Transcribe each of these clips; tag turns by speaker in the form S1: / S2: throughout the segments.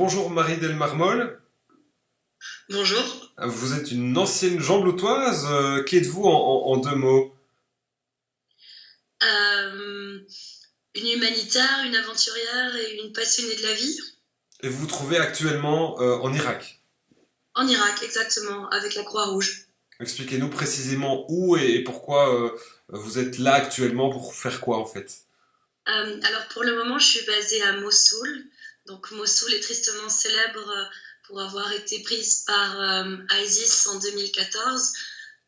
S1: Bonjour Marie-Del Marmol,
S2: Bonjour.
S1: vous êtes une ancienne jambloutoise, qui êtes-vous en deux mots?
S2: Euh, une humanitaire, une aventurière et une passionnée de la vie.
S1: Et vous vous trouvez actuellement en Irak.
S2: En Irak, exactement, avec la Croix-Rouge.
S1: Expliquez-nous précisément où et pourquoi vous êtes là actuellement pour faire quoi en fait.
S2: Alors pour le moment, je suis basée à Mossoul. Donc Mossoul est tristement célèbre pour avoir été prise par ISIS en 2014.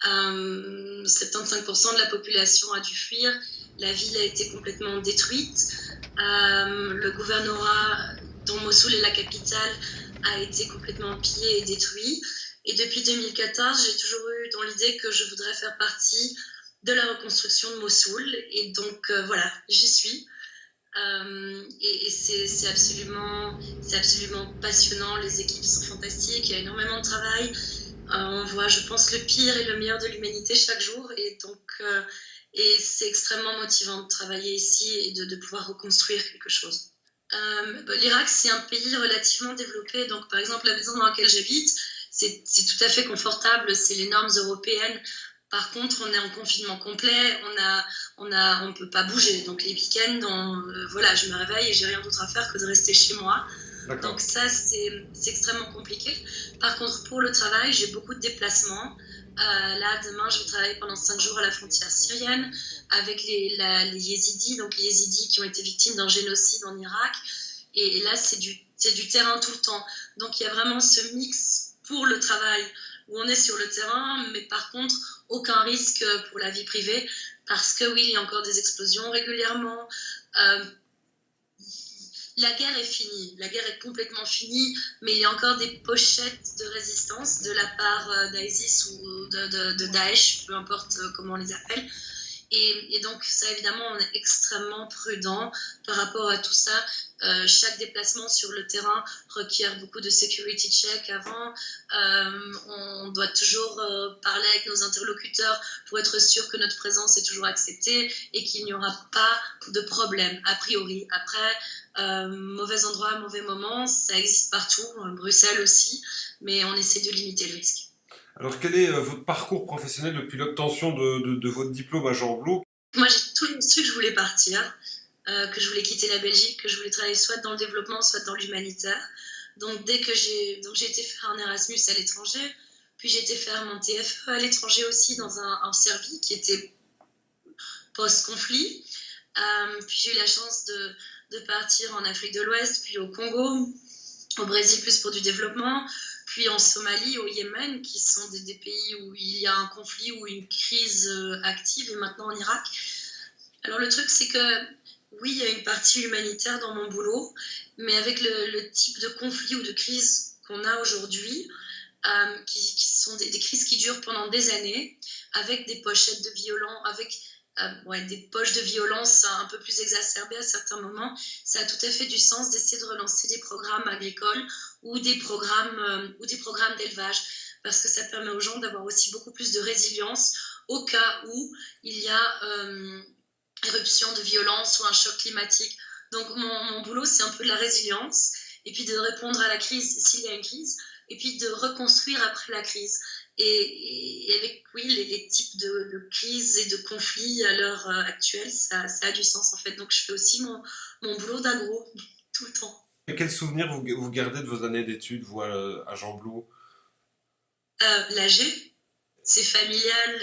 S2: 75% de la population a dû fuir. La ville a été complètement détruite. Le gouvernorat, dont Mossoul est la capitale, a été complètement pillé et détruit. Et depuis 2014, j'ai toujours eu dans l'idée que je voudrais faire partie de la reconstruction de Mossoul. Et donc voilà, j'y suis. Et c'est absolument passionnant. Les équipes sont fantastiques. Il y a énormément de travail. On voit, je pense, le pire et le meilleur de l'humanité chaque jour. Et c'est extrêmement motivant de travailler ici et de pouvoir reconstruire quelque chose. L'Irak, c'est un pays relativement développé. Donc, par exemple, la maison dans laquelle j'habite, c'est tout à fait confortable. C'est les normes européennes. Par contre, on est en confinement complet. On peut pas bouger. Donc, les week-ends, voilà, je me réveille et j'ai rien d'autre à faire que de rester chez moi.
S1: D'accord.
S2: Donc, ça, c'est extrêmement compliqué. Par contre, pour le travail, j'ai beaucoup de déplacements. Là, demain, je vais travailler pendant 5 jours à la frontière syrienne avec les yézidis, donc les yézidis qui ont été victimes d'un génocide en Irak. Et là, c'est du terrain tout le temps. Donc, il y a vraiment ce mix pour le travail où on est sur le terrain, mais par contre, aucun risque pour la vie privée parce que oui, il y a encore des explosions régulièrement. Euh, la guerre est finie, la guerre est complètement finie, mais il y a encore des pochettes de résistance de la part d'ISIS ou de Daesh, peu importe comment on les appelle. Et donc, ça, évidemment, on est extrêmement prudent par rapport à tout ça. Chaque déplacement sur le terrain requiert beaucoup de security check avant. On doit toujours parler avec nos interlocuteurs pour être sûr que notre présence est toujours acceptée et qu'il n'y aura pas de problème, a priori. Après, mauvais endroit, mauvais moment, ça existe partout, Bruxelles aussi, mais on essaie de limiter le risque.
S1: Alors quel est votre parcours professionnel depuis l'obtention de votre diplôme à Jean-Blot?
S2: Moi, j'ai tout su que je voulais partir, que je voulais quitter la Belgique, que je voulais travailler soit dans le développement, soit dans l'humanitaire. Donc, j'ai été faire un Erasmus à l'étranger, puis j'ai été faire mon TFE à l'étranger aussi dans un Serbie qui était post-conflit. Puis j'ai eu la chance de partir en Afrique de l'Ouest, puis au Congo, au Brésil plus pour du développement, puis en Somalie, au Yémen, qui sont des pays où il y a un conflit ou une crise active, et maintenant en Irak. Alors le truc, c'est que oui, il y a une partie humanitaire dans mon boulot, mais avec le type de conflit ou de crise qu'on a aujourd'hui, qui sont des crises qui durent pendant des années, avec des pochettes de violence, avec ouais, des poches de violence un peu plus exacerbées à certains moments, ça a tout à fait du sens d'essayer de relancer des programmes agricoles ou des programmes d'élevage, parce que ça permet aux gens d'avoir aussi beaucoup plus de résilience au cas où il y a éruption de violence ou un choc climatique. Donc mon boulot, c'est un peu de la résilience, et puis de répondre à la crise s'il y a une crise, et puis de reconstruire après la crise. Et avec, oui, les types de crises et de conflits à l'heure actuelle, ça a du sens en fait. Donc je fais aussi mon boulot d'agro tout le temps.
S1: Et quels souvenirs vous gardez de vos années d'études, vous, à Jean-Blot?
S2: L'AG, c'est familial,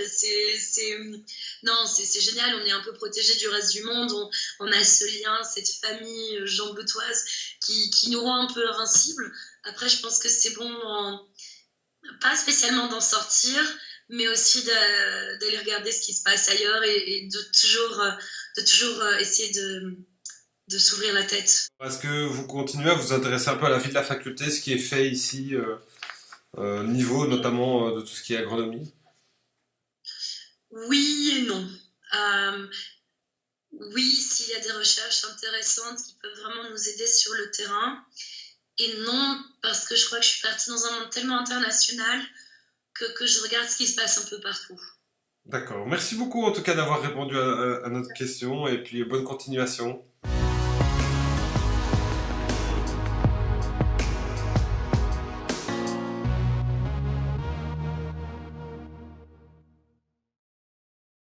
S2: non, c'est génial, on est un peu protégé du reste du monde, on a ce lien, cette famille jambetoise qui nous rend un peu invincibles. Après, je pense que c'est bon, pas spécialement d'en sortir, mais aussi d'aller regarder ce qui se passe ailleurs et de toujours essayer de s'ouvrir la tête.
S1: Est-ce que vous continuez à vous intéresser un peu à la vie de la faculté, ce qui est fait ici, niveau notamment de tout ce qui est agronomie?
S2: Oui et non. Euh, oui, s'il y a des recherches intéressantes qui peuvent vraiment nous aider sur le terrain, et non, parce que je crois que je suis partie dans un monde tellement international que je regarde ce qui se passe un peu partout.
S1: D'accord. Merci beaucoup en tout cas d'avoir répondu à notre question et puis bonne continuation.